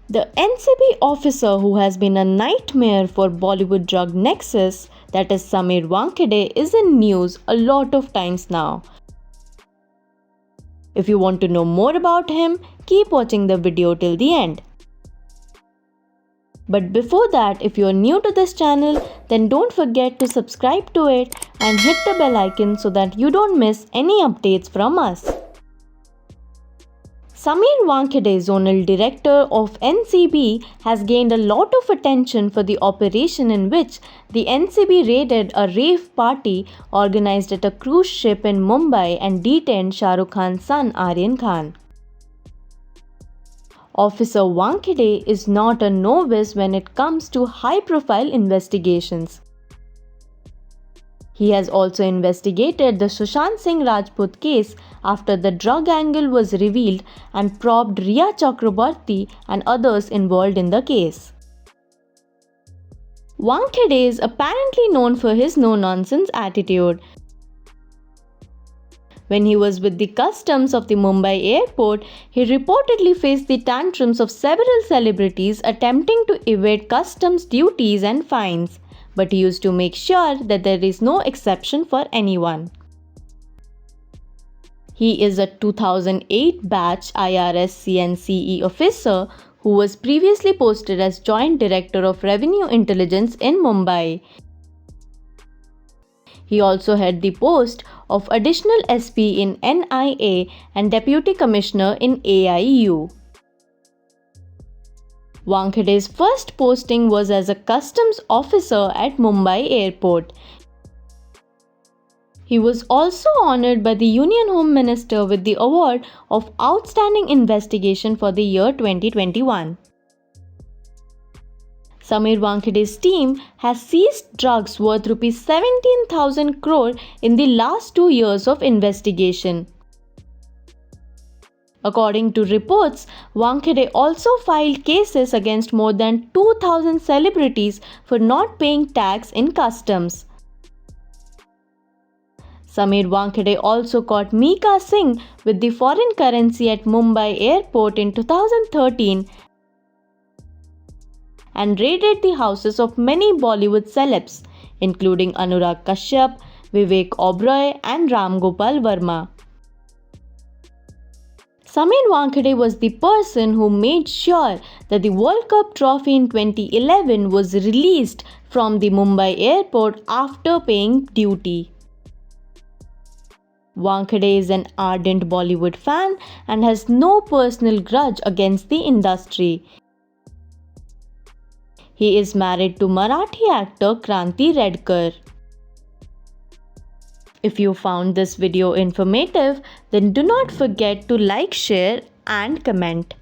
The NCB officer who has been a nightmare for Bollywood drug nexus, that is Sameer Wankhede, is in news a lot of times now. If you want to know more about him, keep watching the video till the end. But before that, if you are new to this channel, then don't forget to subscribe to it and hit the bell icon so that you don't miss any updates from us. Sameer Wankhede, Zonal Director of NCB, has gained a lot of attention for the operation in which the NCB raided a rave party organized at a cruise ship in Mumbai and detained Shah Rukh Khan's son Aryan Khan. Officer Wankhede is not a novice when it comes to high-profile investigations. He has also investigated the Sushant Singh Rajput case after the drug angle was revealed and probed Rhea Chakraborty and others involved in the case. Wankhede is apparently known for his no-nonsense attitude. When he was with the customs of the Mumbai airport, he reportedly faced the tantrums of several celebrities attempting to evade customs duties and fines, but he used to make sure that there is no exception for anyone. He is a 2008 batch IRS CNCE officer who was previously posted as Joint Director of Revenue Intelligence in Mumbai. He also had the post of Additional SP in NIA and Deputy Commissioner in AIU. Wankhede's first posting was as a customs officer at Mumbai Airport. He was also honored by the Union Home Minister with the award of Outstanding Investigation for the year 2021. Sameer Wankhede's team has seized drugs worth Rs 17,000 crore in the last 2 years of investigation. According to reports, Wankhede also filed cases against more than 2,000 celebrities for not paying tax in customs. Sameer Wankhede also caught Mika Singh with the foreign currency at Mumbai Airport in 2013 and raided the houses of many Bollywood celebs, including Anurag Kashyap, Vivek Oberoi and Ram Gopal Verma. Sameer Wankhede was the person who made sure that the World Cup trophy in 2011 was released from the Mumbai airport after paying duty. Wankhede is an ardent Bollywood fan and has no personal grudge against the industry. He is married to Marathi actor Kranti Redkar. If you found this video informative, then do not forget to like, share and comment.